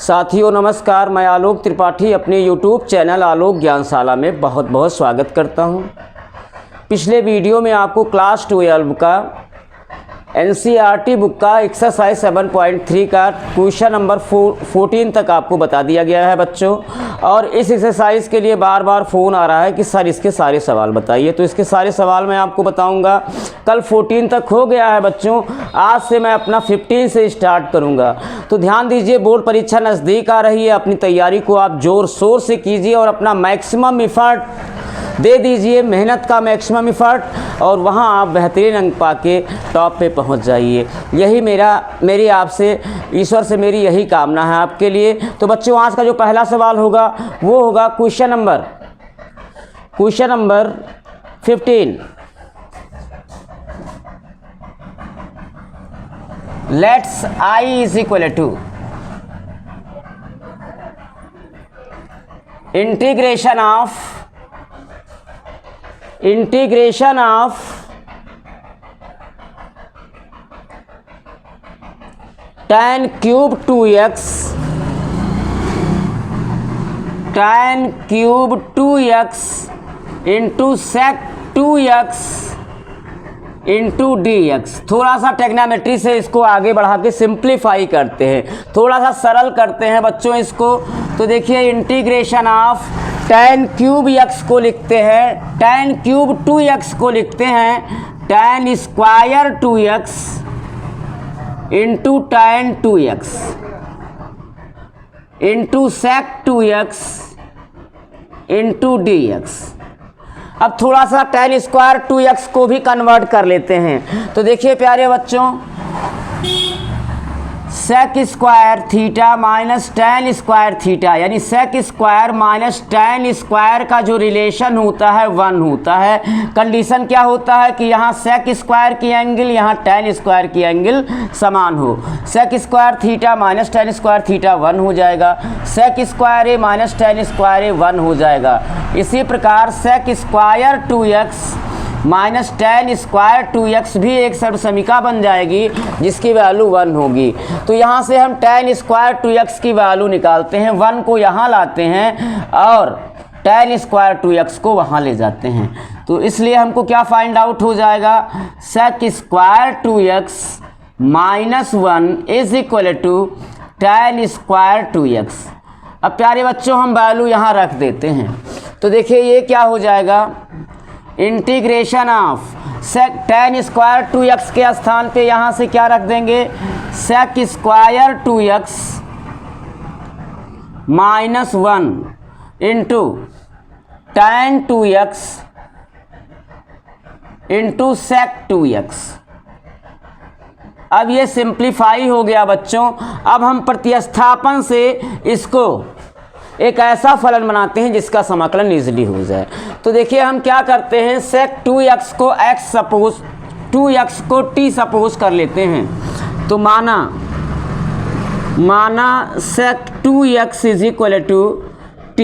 साथियों नमस्कार, मैं आलोक त्रिपाठी अपने YouTube चैनल आलोक ज्ञानशाला में बहुत बहुत स्वागत करता हूं। पिछले वीडियो में आपको क्लास 12 का NCERT बुक का एक्सरसाइज 7.3 का क्वेश्चन नंबर 14 तक आपको बता दिया गया है बच्चों। और इस एक्सरसाइज के लिए बार बार फ़ोन आ रहा है कि सर इसके सारे सवाल बताइए, तो इसके सारे सवाल मैं आपको बताऊंगा। कल 14 तक हो गया है बच्चों, आज से मैं अपना 15 से स्टार्ट करूंगा। तो ध्यान दीजिए, बोर्ड परीक्षा नज़दीक आ रही है, अपनी तैयारी को आप ज़ोर शोर से कीजिए और अपना मैक्सिमम एफर्ट दे दीजिए, मेहनत का मैक्सिमम एफर्ट, और वहाँ आप बेहतरीन अंक पाके टॉप पे पहुँच जाइए। यही मेरी आपसे, ईश्वर से मेरी यही कामना है आपके लिए। तो बच्चों, आज का जो पहला सवाल होगा वो होगा question number 15। Let's I is equal to integration of tan cube 2x into sec 2x into dx। थोड़ा सा टेक्नोमेट्री से इसको आगे बढ़ा के सिंप्लीफाई करते हैं, थोड़ा सा सरल करते हैं बच्चों इसको। तो देखिए, integration of tan cube x को लिखते हैं, tan क्यूब 2x को लिखते हैं tan square 2x into tan 2x into sec 2x into dx। अब थोड़ा सा tan स्क्वायर 2x को भी कन्वर्ट कर लेते हैं। तो देखिए प्यारे बच्चों, sec square theta minus tan square theta, यानी sec square minus tan square का जो रिलेशन होता है 1 होता है। कंडीशन क्या होता है कि यहाँ sec स्क्वायर की एंगल, यहाँ tan स्क्वायर की एंगल समान हो। sec square theta minus tan square theta 1 हो जाएगा, sec square a minus tan square a 1 हो जाएगा। इसी प्रकार sec square 2x minus tan square 2x भी एक सर्वसमीका बन जाएगी जिसकी वैल्यू 1 होगी। तो यहाँ से हम tan स्क्वायर 2x की वैल्यू निकालते हैं, 1 को यहाँ लाते हैं और tan स्क्वायर 2x को वहाँ ले जाते हैं। तो इसलिए हमको क्या फाइंड आउट हो जाएगा, sec square 2x minus 1 is equal to tan square 2x। अब प्यारे बच्चों, हम वैल्यू यहाँ रख देते हैं। तो देखिए ये क्या हो जाएगा, integration of tan square 2x के स्थान पे यहाँ से क्या रख देंगे, sec square 2x minus 1 into tan 2x into sec 2x। अब ये सिंप्लीफाई हो गया बच्चों। अब हम प्रतिस्थापन से इसको एक ऐसा फलन बनाते हैं जिसका समाकलन इजीली हो जाए। तो देखिए हम क्या करते हैं, sec 2x को x सपोज, 2x को t सपोज कर लेते हैं। तो माना sec 2x is equal to t।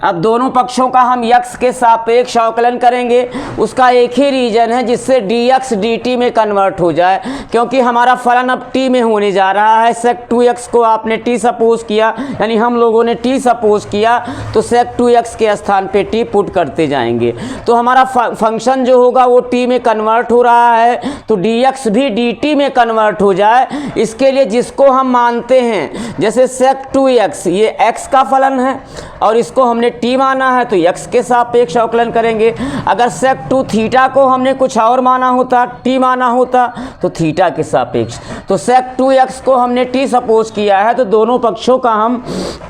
अब दोनों पक्षों का हम x के सापेक्ष अवकलन करेंगे। उसका एक ही रीजन है जिससे dx dt में कन्वर्ट हो जाए, क्योंकि हमारा फलन अब t में होने जा रहा है। sec 2x को आपने t सपोज किया, यानी हम लोगों ने t सपोज किया, तो sec 2x के स्थान पे t पुट करते जाएंगे। तो हमारा फंक्शन जो होगा वो t में कन्वर्ट हो रहा है, तो dx भी dt में कन्वर्ट हो जाए। इसके लिए जिसको हम मानते हैं, जैसे sec 2x ये x का फलन है और इसको हमने t माना है, तो x के सापेक्ष अवकलन करेंगे। अगर sec 2 थीटा को हमने कुछ और माना होता, t माना होता, तो थीटा के सापेक्ष। तो sec 2x को हमने t सपोज किया है, तो दोनों पक्षों का हम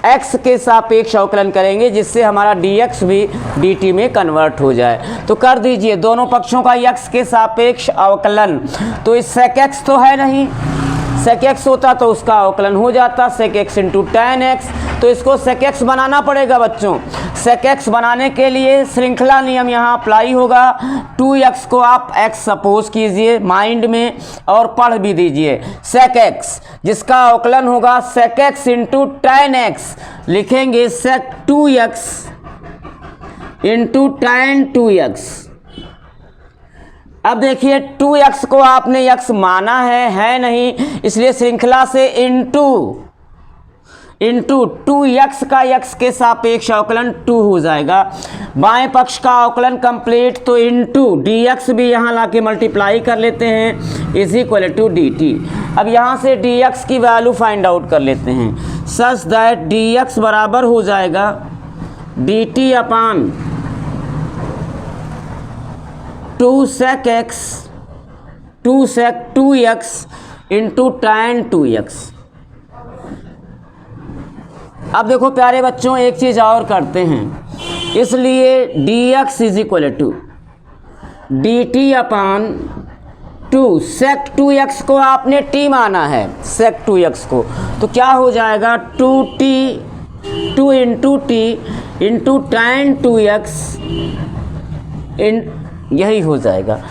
x के सापेक्ष अवकलन करेंगे, जिससे हमारा dx भी dt में कन्वर्ट हो जाए। तो कर दीजिए दोनों पक्षों का x के सापेक्ष अवकलन। तो इस sec x तो है नहीं, sec x होता तो उसका अवकलन हो जाता sec x into tan x। तो इसको sec x बनाना पड़ेगा बच्चों। sec x बनाने के लिए श्रृंखला नियम यहाँ अप्लाई होगा। 2x को आप x सपोज कीजिए माइंड में और पढ़ भी दीजिए। sec x जिसका अवकलन होगा sec x into tan x, लिखेंगे sec 2x into tan 2x। अब देखिए 2x को आपने x माना है नहीं, इसलिए श्रृंखला से इनटू इंटू 2x का x के सापेक्ष अवकलन 2 हो जाएगा। बाएं पक्ष का अवकलन कंप्लीट, तो इंटू dx भी यहाँ लाके मल्टीप्लाई कर लेते हैं इज इक्वल टू dt। अब यहाँ से dx की वैल्यू फाइंड आउट कर लेते हैं, सच दैट dx बराबर हो जाएगा dt upon 2 sec x 2 sec 2x into tan 2x। अब देखो प्यारे बच्चों, एक चीज़ और करते हैं, इसलिए dx is equal to dt upon 2 sec 2x को आपने t माना है, sec 2x को, तो क्या हो जाएगा 2t 2 into T into tan 2x यही हो जाएगा।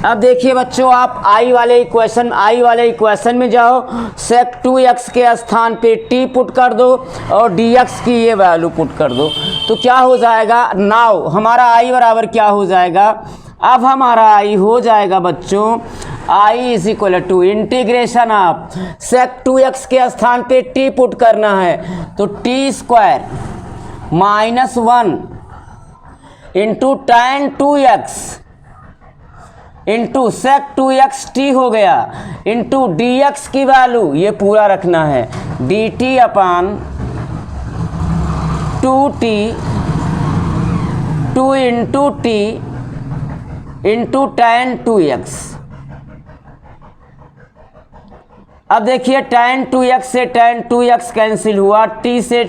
अब देखिए बच्चों, आप आई वाले इक्वेशन में जाओ, sec 2x के स्थान पे t पुट कर दो और dx की ये वैल्यू पुट कर दो, तो क्या हो जाएगा, नाउ हमारा i बराबर क्या हो जाएगा, अब हमारा i हो जाएगा बच्चों i is equal to integration of sec 2x के स्थान पे t पुट करना है, तो t square minus 1 into tan 2x into sec 2x t हो गया, इंटू dx की वैल्यू ये पूरा रखना है dt अपान 2t 2 into t into tan 2x। अब देखिए tan 2x से tan 2x कैंसिल हुआ, t से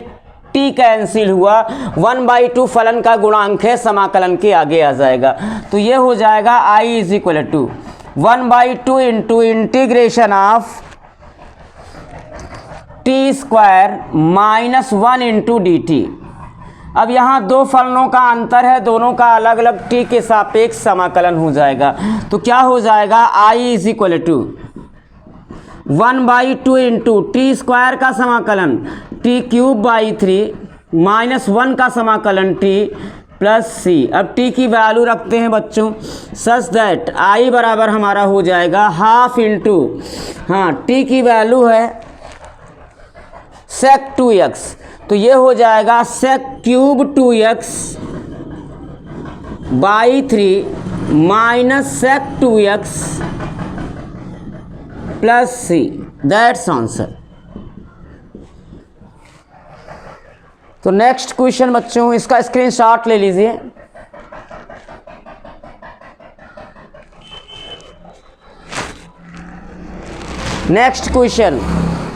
t कैंसिल हुआ, 1/2 फलन का गुणांक है, समाकलन के आगे आ जाएगा, तो ये हो जाएगा i is equal to 1/2 into integration of t square minus 1 into dt। अब यहाँ दो फलनों का अंतर है, दोनों का अलग अलग t के सापेक्ष समाकलन हो जाएगा, तो क्या हो जाएगा i is equal to 1/2 into T square का समाकलन टी क्यूब बाई 3 माइनस 1 का समाकलन टी प्लस सी। अब टी की वैल्यू रखते हैं बच्चों, सच दैट आई बराबर हमारा हो जाएगा हाफ इंटू, हाँ टी की वैल्यू है sec 2x, तो ये हो जाएगा sec cube 2x by 3 minus sec 2x plus C, that's answer. तो नेक्स्ट क्वेश्चन बच्चों, इसका स्क्रीनशॉट ले लीजिए। Next question,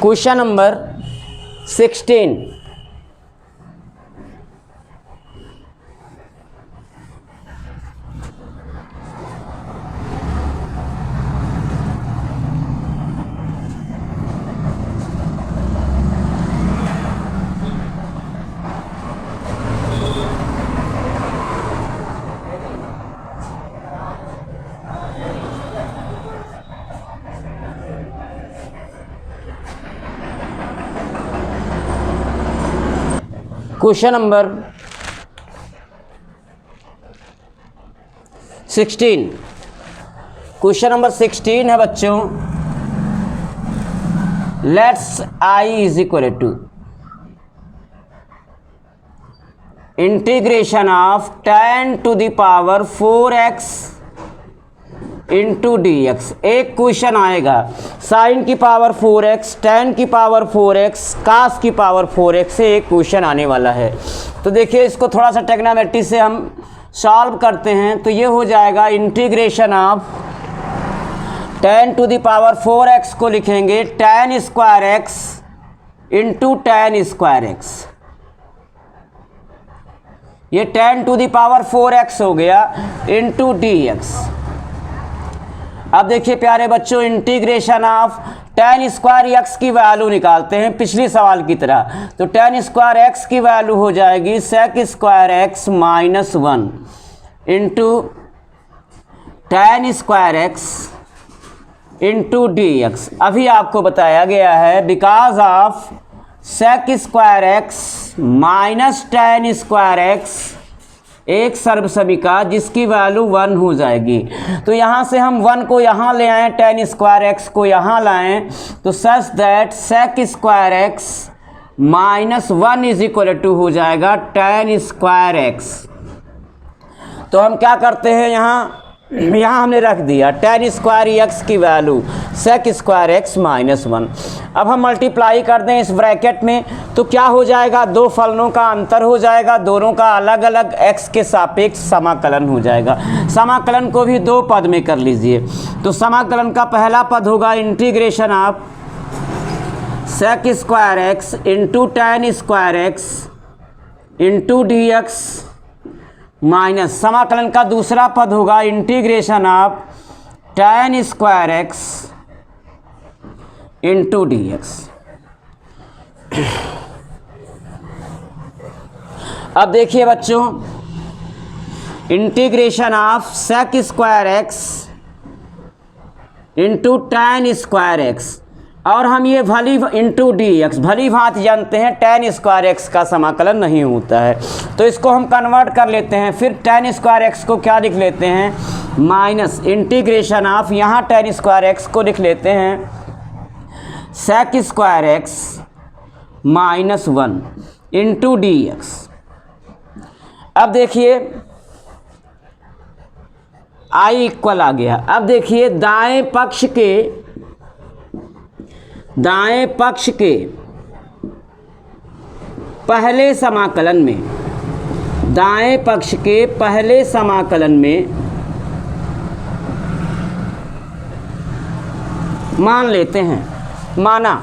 question number 16। Question number 16, question number 16 है बच्चों, let's i is equal to integration of tan to the power 4x into D X. एक क्वेश्चन आएगा साइन की पावर 4x, tan की पावर 4x, cos की पावर 4x से एक क्वेश्चन आने वाला है। तो देखिए इसको थोड़ा सा ट्रिग्नोमेट्री से हम सॉल्व करते हैं, तो ये हो जाएगा integration of tan to the power 4x को लिखेंगे tan square x into tan square x, ये tan to the power 4x हो गया इंटू डी एक्स। अब देखिए प्यारे बच्चों, integration of tan square x की वैल्यू निकालते हैं पिछली सवाल की तरह, तो tan स्क्वायर x की वैल्यू हो जाएगी sec square x minus 1 into tan square x into D x. अभी आपको बताया गया है because of sec square x minus tan square x एक सर्वसमिका जिसकी वैल्यू 1 हो जाएगी। तो यहाँ से हम 1 को यहाँ ले आएँ, tan स्क्वायर एक्स को यहाँ लाएँ, तो such that sec square X minus 1 is equal to हो जाएगा tan स्क्वायर एक्स। तो हम क्या करते हैं, यहाँ हमने रख दिया tan स्क्वायर एक्स की value sec square X minus 1। अब हम मल्टीप्लाई कर दें इस ब्रैकेट में, तो क्या हो जाएगा, दो फलनों का अंतर हो जाएगा, दोनों का अलग अलग x के सापेक्ष समाकलन हो जाएगा। समाकलन को भी दो पद में कर लीजिए। तो समाकलन का पहला पद होगा integration of sec square X into tan square X into D x minus समाकलन का दूसरा पद होगा integration of tan square X into D X. अब देखिए बच्चों, integration of sec square X into tan square x, और हम ये भली इंटू डी एक्स भली भांति जानते हैं tan स्क्वायर एक्स का समाकलन नहीं होता है, तो इसको हम कन्वर्ट कर लेते हैं। फिर tan स्क्वायर एक्स को क्या लिख लेते हैं, माइनस इंटीग्रेशन ऑफ, यहाँ tan स्क्वायर एक्स को लिख लेते हैं sec square X minus 1 into D X. अब देखिए i इक्वल आ गया। अब देखिए दाएं पक्ष के पहले समाकलन में, दाएं पक्ष के पहले समाकलन में मान लेते हैं, माना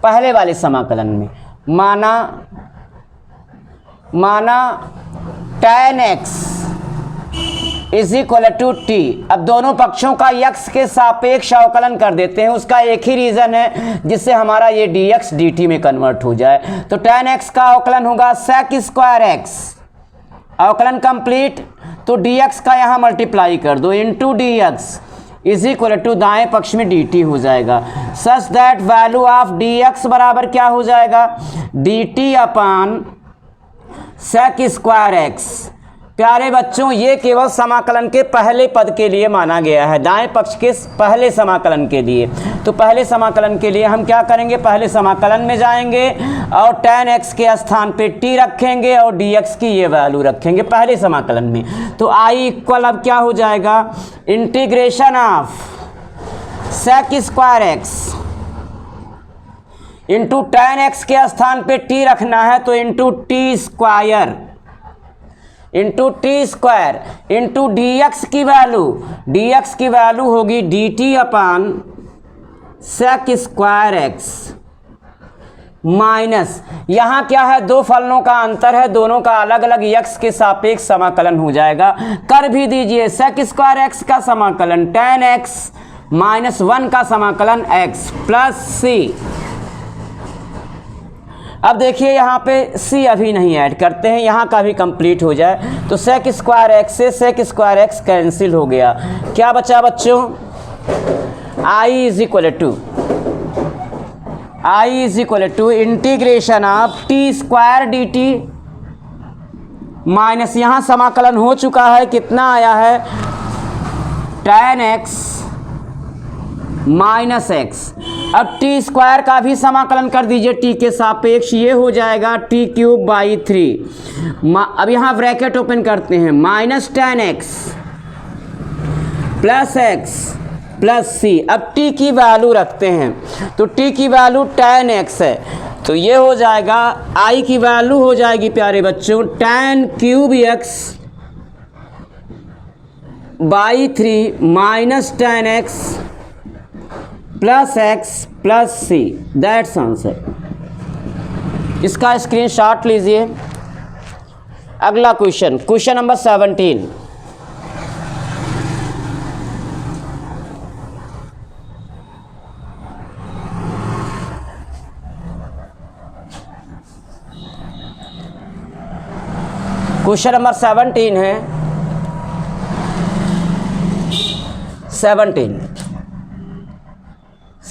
पहले वाले समाकलन में माना tan x is equal to T. अब दोनों पक्षों का x के सापेक्ष अवकलन कर देते हैं। उसका एक ही रीज़न है जिससे हमारा ये dx dt में कन्वर्ट हो जाए। तो tan x का अवकलन होगा sec स्क्वायर एक्स, अवकलन कंप्लीट। तो dx का यहाँ मल्टीप्लाई कर दो into D X is equal to दाएं पक्ष में dt हो जाएगा। Such that value of dx बराबर क्या हो जाएगा, dt upon sec square X. प्यारे बच्चों, ये केवल समाकलन के पहले पद के लिए माना गया है, दाएं पक्ष के पहले समाकलन के लिए। तो पहले समाकलन के लिए हम क्या करेंगे, पहले समाकलन में जाएंगे और tan x के स्थान पे t रखेंगे और dx की ये वैल्यू रखेंगे पहले समाकलन में। तो i इक्वल अब क्या हो जाएगा, integration of sec square X into tan x के स्थान पे t रखना है, तो into T square into T square into D X की वैल्यू होगी dt upon sec square X minus, यहाँ क्या है, दो फलनों का अंतर है, दोनों का अलग अलग x के सापेक्ष समाकलन हो जाएगा। कर भी दीजिए, sec स्क्वायर एक्स का समाकलन tan x माइनस 1 का समाकलन x प्लस c। अब देखिए यहाँ पे c अभी नहीं ऐड करते हैं, यहाँ का भी कंप्लीट हो जाए। तो sec स्क्वायर एक्स से sec स्क्वायर एक्स कैंसिल हो गया। क्या बचा बच्चों, i is equal to integration of T square D T minus, यहाँ समाकलन हो चुका है, कितना आया है, tan x माइनस एक्स। अब टी स्क्वायर का भी समाकलन कर दीजिए टी के सापेक्ष, ये हो जाएगा टी क्यूब बाई 3। अब यहाँ ब्रैकेट ओपन करते हैं, minus tan x plus X plus C. अब टी की वैल्यू रखते हैं, तो टी की वैल्यू tan x है, तो ये हो जाएगा, आई की वैल्यू हो जाएगी प्यारे बच्चों tan cube x by 3 minus tan x plus X plus C. That's answer. इसका स्क्रीनशॉट लीजिए। अगला क्वेश्चन नंबर 17। क्वेश्चन नंबर 17 है,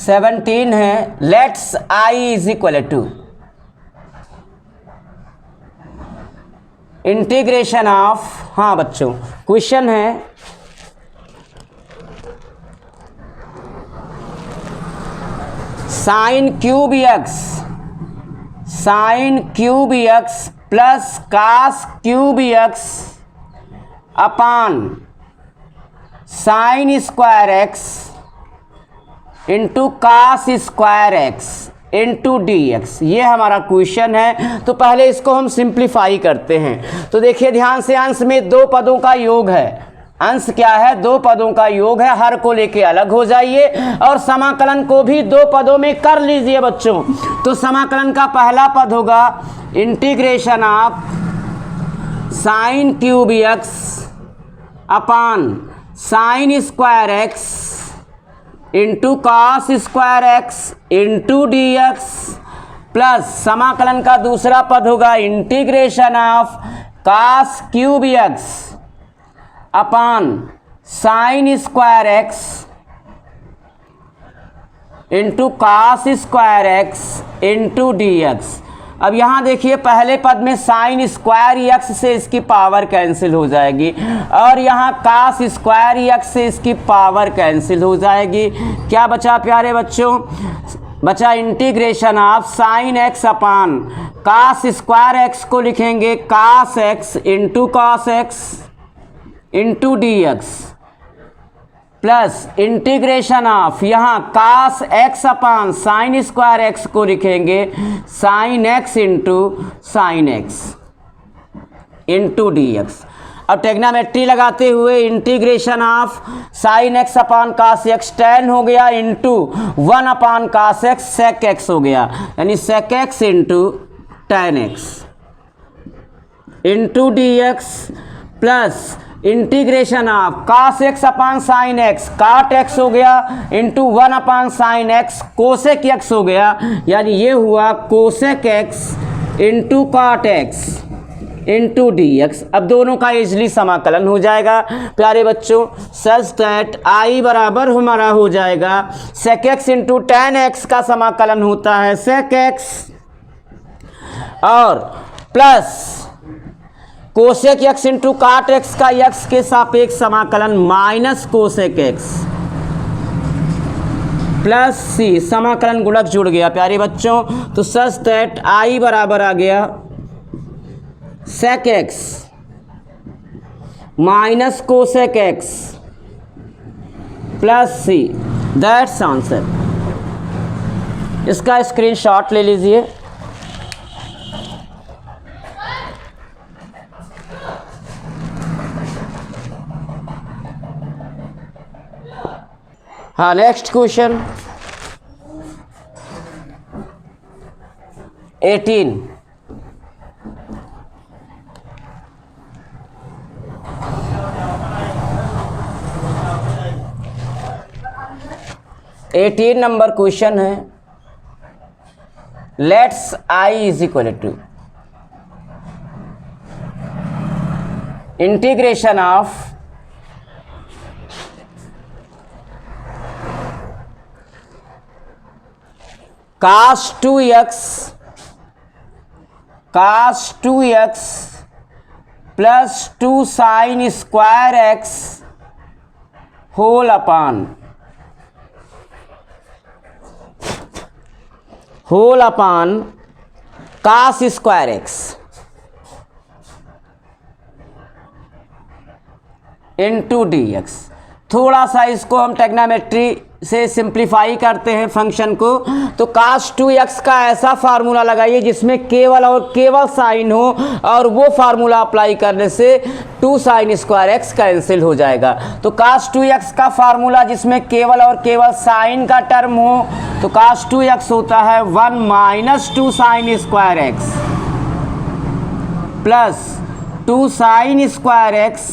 17 है, let's i is equal to integration of, हाँ बच्चों क्वेश्चन है sine cube X plus cos cube X upon sine square X into cos square X into D X, ये हमारा question है। तो पहले इसको हम सिंप्लीफाई करते हैं। तो देखिए ध्यान से, अंश में दो पदों का योग है। अंश क्या है? दो पदों का योग है। हर को लेके अलग हो जाइए और समाकलन को भी दो पदों में कर लीजिए बच्चों। तो समाकलन का पहला पद होगा integration of sign cube X upon sine square X into cos square X into D X, plus समाकलन का दूसरा पद होगा integration of cos cube X upon sine square X into cos square X into D X. अब यहाँ देखिए पहले पद में साइन स्क्वायर एक्स से इसकी पावर कैंसिल हो जाएगी और यहाँ कास स्क्वायर एक्स से इसकी पावर कैंसिल हो जाएगी। क्या बचा प्यारे बच्चों? बचा integration of sine X upon cos square X को लिखेंगे cos X into cos X into D X, plus integration of यहाँ cos X upon sine square X को लिखेंगे sine X into sine X into D X. अब trigonometry लगाते हुए integration of sine X upon cos X tan हो गया into 1 upon cos X sec X हो गया, यानी sec X into tan x into D X, plus integration of cos X upon sine X cot X हो गया into 1 upon sine X cosec X हो गया, यानी ये हुआ cosec X into cot X into D X. अब दोनों का इजली समाकलन हो जाएगा प्यारे बच्चों, सच दैट आई बराबर हमारा हो जाएगा sec X into tan X का समाकलन होता है सेक एक्स और plus cosec X into cot X का एक्स के सापेक्ष समाकलन minus cosec X plus C, समाकलन गुणक जुड़ गया प्यारे बच्चों। तो सच दैट आई बराबर आ गया sec X minus cosec X plus C, that's answer. इसका स्क्रीनशॉट ले लीजिए। हाँ, नेक्स्ट क्वेश्चन 18। नंबर क्वेश्चन है let's I is equal to integration of cos 2x plus 2 sine square X whole upon cos square X into D X. थोड़ा सा इसको हम टेग्नामेट्री से सिंप्लीफाई करते हैं फंक्शन को। तो cos 2x का ऐसा फार्मूला लगाइए जिसमें केवल और केवल साइन हो और वो फार्मूला अप्लाई करने से 2 साइन स्क्वायर एक्स कैंसिल हो जाएगा। तो cos 2x का फार्मूला जिसमें केवल और केवल साइन का टर्म हो तो cos 2x होता है 1 minus 2 sine square X plus 2 sine square X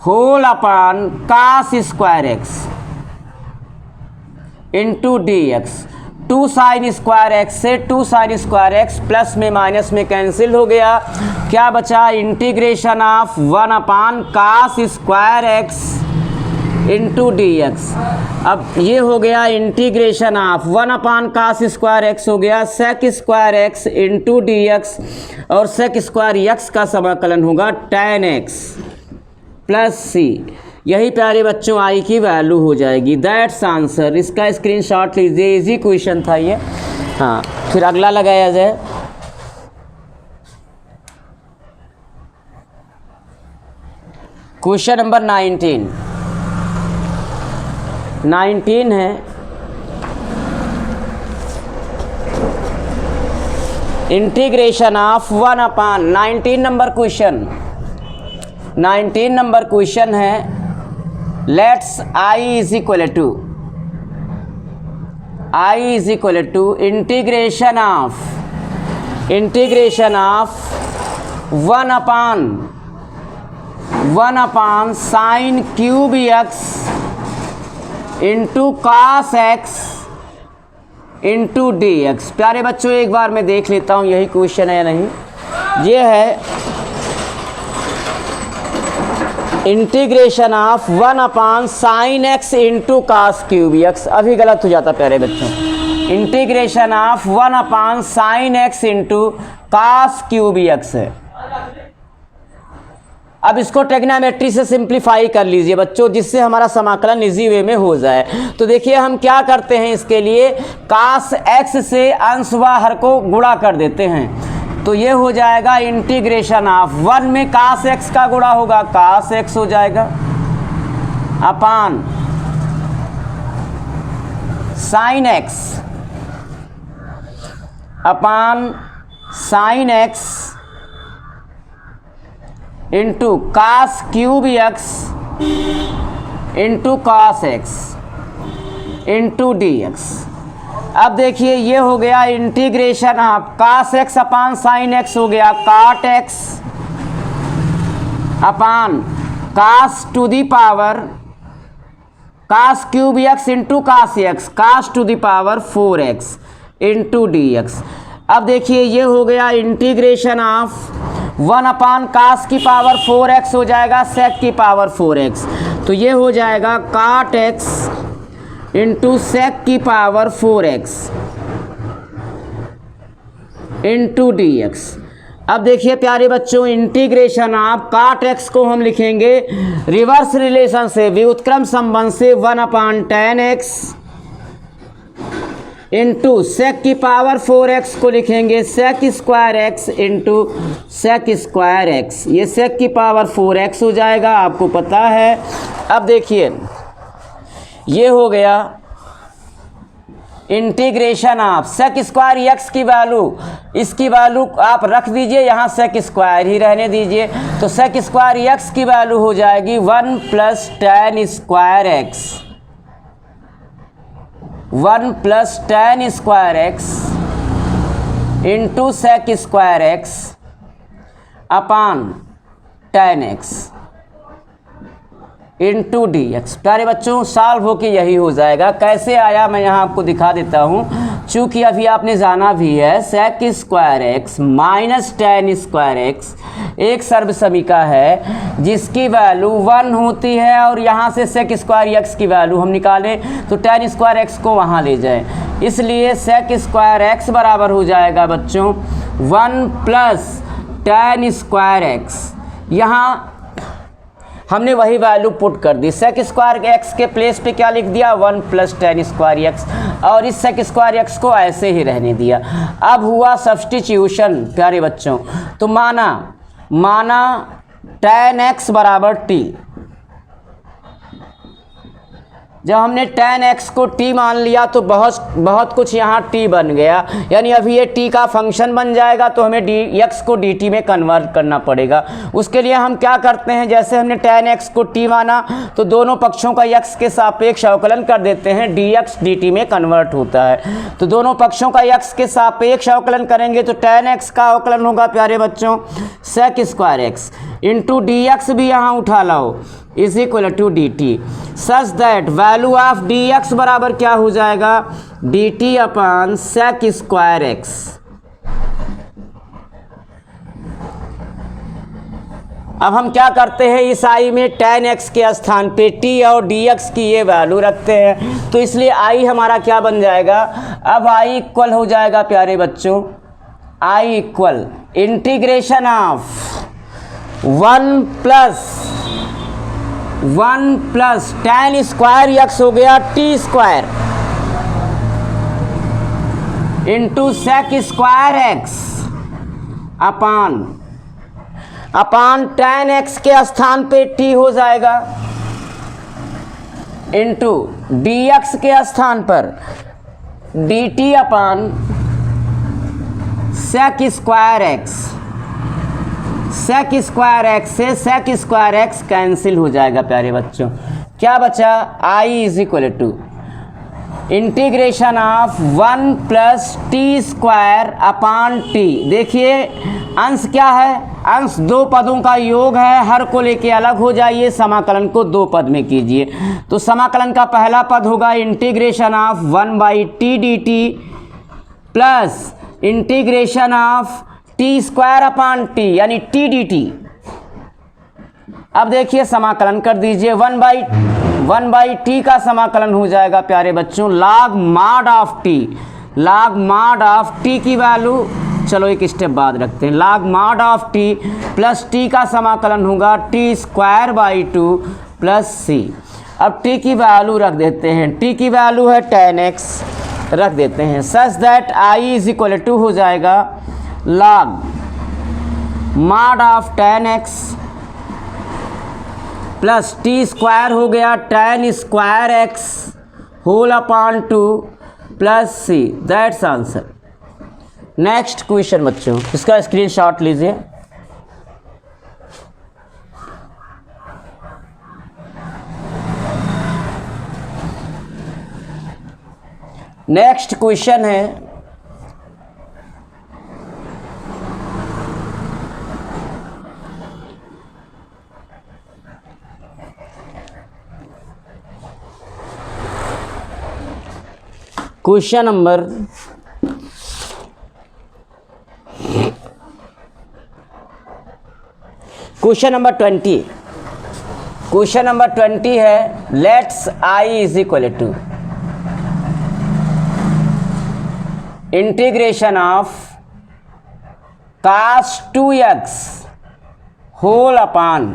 whole upon cos square X into D X. 2 sine square X से 2 साइन स्क्वायर एक्स प्लस में माइनस में कैंसिल हो गया। क्या बचा? Integration of 1 upon cos square X into D X. अब ये हो गया integration of 1 cos square X हो गया sec square X into D X, और सेक स्क्वायर एक्स का समाकलन होगा tan x प्लस सी। यही प्यारे बच्चों आई की वैल्यू हो जाएगी। That's answer. इसका स्क्रीनशॉट लीजिए, इजी क्वेश्चन था ये। हाँ, फिर अगला लगाया जाए। क्वेश्चन नंबर 19 है, इंटीग्रेशन ऑफ 19 नंबर क्वेश्चन है। Let's I is equal to integration of 1 sine cube X into cos X into D X. प्यारे बच्चों एक बार मैं देख लेता हूँ यही क्वेश्चन है या नहीं। ये है integration of 1 sign X into cos cube x. अभी गलत हो जाता प्यारे बच्चों। Integration of 1 sign X into cos cube x है। अब इसको ट्रिग्नोमेट्री से सिंप्लीफाई कर लीजिए बच्चों, जिससे हमारा समाकलन इजी वे में हो जाए। तो देखिए हम क्या करते हैं, इसके लिए cos x से अंश व हर को गुणा कर देते हैं। तो ये हो जाएगा इंटीग्रेशन ऑफ 1 में cos x का गुणा होगा, cos x हो जाएगा upon sine x upon sine x into cos cube X into cos X into D X. अब देखिए ये हो गया integration of cos X upon sine X हो गया cot X upon cos to the power cos cube X into cos X cos to the power 4x into D X. अब देखिए ये हो गया इंटीग्रेशन ऑफ 1 कास की पावर 4x हो जाएगा सेक की पावर 4x। तो ये हो जाएगा काट x इंटू सेक की power 4x into D X. अब देखिए प्यारे बच्चों इंटीग्रेशन ऑफ काट x को हम लिखेंगे रिवर्स रिलेशन से, व्युत्क्रम संबंध से 1 tan x इंटू सेक की पावर 4x को लिखेंगे sec square x into sec square x। ये सेक की पावर 4x हो जाएगा, आपको पता है। अब देखिए ये हो गया integration of sec square x की वैल्यू, इसकी वैल्यू आप रख दीजिए, यहाँ सेक स्क्वायर ही रहने दीजिए। तो सेक स्क्वायर x की वैल्यू हो जाएगी 1 plus tan square x 1 plus tan square X into sec square X upon tan x into D X. प्यारे बच्चों सॉल्व होके यही हो जाएगा। कैसे आया मैं यहाँ आपको दिखा देता हूँ। चूँकि अभी आपने जाना भी है sec square X minus tan square X एक सर्व समीका है जिसकी वैल्यू 1 होती है, और यहाँ से सेक स्क्वायर एक्स की वैल्यू हम निकालें तो tan स्क्वायर एक्स को वहाँ ले जाएं। इसलिए सेक स्क्वायर एक्स बराबर हो जाएगा बच्चों 1 प्लस tan स्क्वायर एक्स। यहाँ हमने वही वैल्यू पुट कर दी, सेक स्क्वायर एक्स के प्लेस पे क्या लिख दिया 1 प्लस tan स्क्वायर एक्स, और इस सेक स्क्वायर एक्स को ऐसे ही रहने दिया। अब हुआ सब्स्टिट्यूशन प्यारे बच्चों। तो माना tan x बराबर t। जब हमने tan x को t मान लिया तो बहुत कुछ यहाँ t बन गया, यानी अभी ये t का फंक्शन बन जाएगा। तो हमें x को dt में कन्वर्ट करना पड़ेगा। उसके लिए हम क्या करते हैं, जैसे हमने tan x को t माना तो दोनों पक्षों का x के सापेक्ष अवकलन कर देते हैं, dx dt में कन्वर्ट होता है। तो दोनों पक्षों का x के सापेक्ष अवकलन करेंगे तो tan x का अवकलन होगा प्यारे बच्चों sec square X into D X भी यहाँ उठा लाओ is equal to D T, such that value of D X बराबर क्या हो जाएगा D T upon sec square X. अब हम क्या करते हैं, इस आई में tan x के स्थान पे t और dx की ये वैल्यू रखते हैं, तो इसलिए i हमारा क्या बन जाएगा, अब i इक्वल हो जाएगा प्यारे बच्चों, i equal integration of 1 plus tan square x हो गया t square into sec square x अपान tan x के स्थान पे t हो जाएगा इंटू dx के स्थान पर dt upon sec square x। sec square x से sec स्क्वायर x कैंसिल हो जाएगा प्यारे बच्चों। क्या बचा, i is equal to integration of 1 plus T square upon T. देखिए अंश क्या है, अंश दो पदों का योग है, हर को लेके अलग हो जाइए, समाकलन को दो पद में कीजिए। तो समाकलन का पहला पद होगा integration of 1/t dt plus integration of T square upon T यानी टी dt। अब देखिए समाकलन कर दीजिए, 1/t का समाकलन हो जाएगा प्यारे बच्चों log mod ऑफ t की वैल्यू, चलो एक स्टेप बाद रखते हैं, log mod of t plus t का समाकलन होगा t square by 2 plus c। अब t की वैल्यू रख देते हैं, t की वैल्यू है tan x रख देते हैं, such that i is equal to हो जाएगा log mod of tan x plus T square हो गया tan square x whole upon 2 plus c। That's answer. Next question बच्चों, इसका स्क्रीनशॉट लीजिए। नेक्स्ट क्वेश्चन है क्वेश्चन नंबर 20। क्वेश्चन नंबर 20 है, let's i is equal to integration of cos 2x whole upon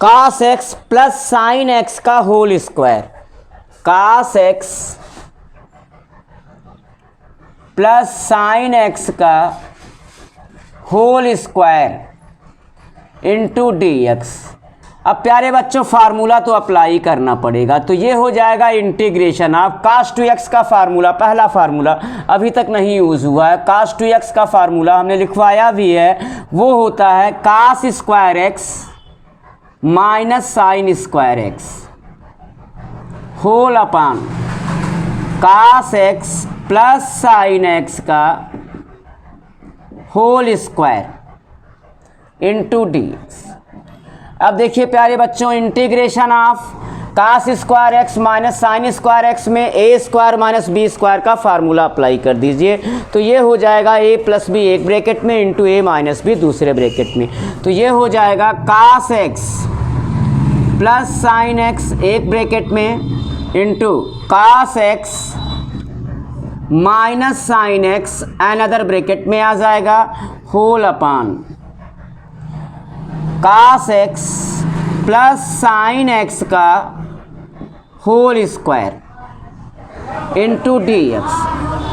cos x plus sine x का whole square, cos x plus sine x का whole square into dx। अब प्यारे बच्चों formula तो apply करना पड़ेगा, तो ये हो जाएगा इंटीग्रेशन ऑफ cos 2x का फार्मूला, पहला फार्मूला अभी तक नहीं यूज हुआ है, cos 2x का फार्मूला हमने लिखवाया भी है, वो होता है cos square x minus sine square x whole upon cos x plus sine x का होल स्क्वायर इंटू dx। अब देखिए प्यारे बच्चों integration of cos square x minus sine square x में a square minus b square का formula apply कर दीजिए, तो ये हो जाएगा a प्लस b एक ब्रैकेट में इंटू a माइनस b दूसरे ब्रैकेट में, तो ये हो जाएगा cos x plus sine x एक ब्रैकेट में into cos x minus sine x another bracket में आ जाएगा whole upon cos x plus sine x का होल स्क्वायर इंटू dx।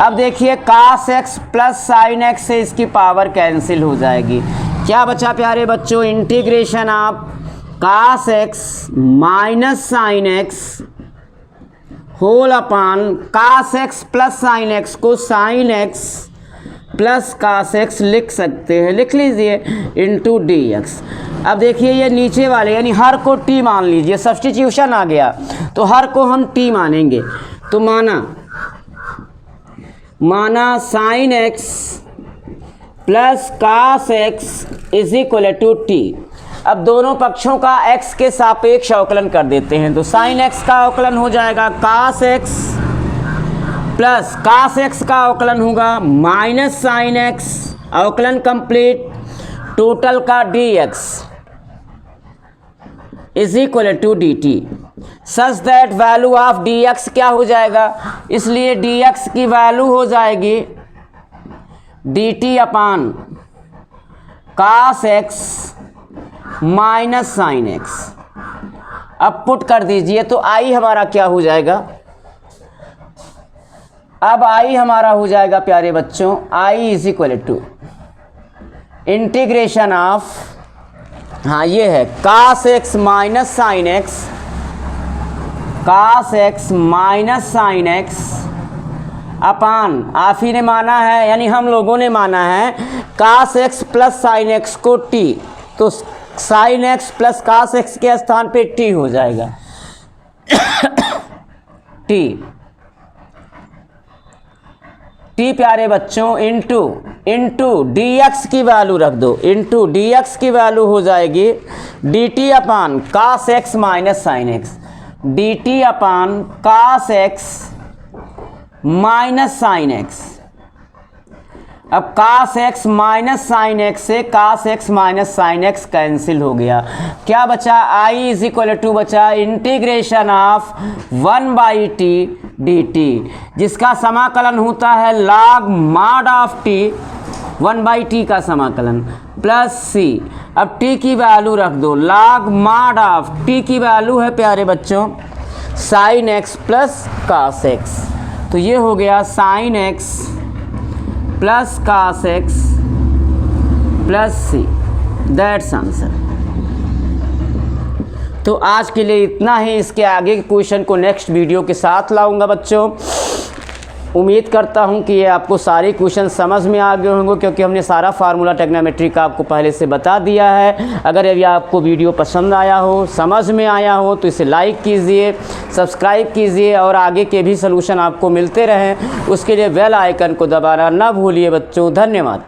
अब देखिए cos x plus sine x से इसकी पावर कैंसिल हो जाएगी, क्या बचा प्यारे बच्चों, integration of cos x minus sine x whole upon cos x plus sine x को sine x plus cos x लिख सकते हैं, लिख लीजिए इंटू dx। अब देखिए ये नीचे वाले यानी हर को t मान लीजिए, सब्स्टिट्यूशन आ गया तो हर को हम t मानेंगे, तो माना sine x plus cos x is equal to t। अब दोनों पक्षों का x के सापेक्ष अवकलन कर देते हैं, तो साइन x का अवकलन हो जाएगा cos x plus cos X का अवकलन होगा माइनस साइन एक्स, अवकलन कंप्लीट, टोटल का D X is equal to D T, such that value of D X क्या हो जाएगा, इसलिए डी एक्स की वैल्यू हो जाएगी D T upon cos X minus sine X. अब पुट कर दीजिए तो आई हमारा क्या हो जाएगा, अब आई हमारा हो जाएगा प्यारे बच्चों, I is equal to integration of, हाँ ये है cos X minus sine X, cos X minus sine X upon, आप ही ने माना है यानी हम लोगों ने माना है cos x plus sine X को टी, तो sine x plus cos X के स्थान पे टी हो जाएगा टी टी प्यारे बच्चों इंटू डी एक्स की वैल्यू रख दो, इंटू डी एक्स की वैल्यू हो जाएगी D T upon cos X minus sine X, D T upon cos X minus sine X. अब cos X minus sine X से cos X minus sine X cancel हो गया, क्या बचा, I is equal to बचा integration of 1/t dt, जिसका समाकलन होता है log mod of t, 1/t का समाकलन प्लस c। अब t की वैल्यू रख दो, log mod ऑफ t की वैल्यू है प्यारे बच्चों sine x plus cos x, तो ये हो गया sine x plus cos x plus C, that's answer. तो आज के लिए इतना ही, इसके आगे के क्वेश्चन को नेक्स्ट वीडियो के साथ लाऊंगा बच्चों। उम्मीद करता हूं कि ये आपको सारे क्वेश्चन समझ में आ गए होंगे, क्योंकि हमने सारा फार्मूला ट्रिग्नोमेट्री का आपको पहले से बता दिया है। अगर यदि आपको वीडियो पसंद आया हो, समझ में आया हो, तो इसे लाइक कीजिए, सब्सक्राइब कीजिए और आगे के भी सलूशन आपको मिलते रहें उसके लिए बेल आइकन को दबाना ना भूलिए बच्चों। धन्यवाद।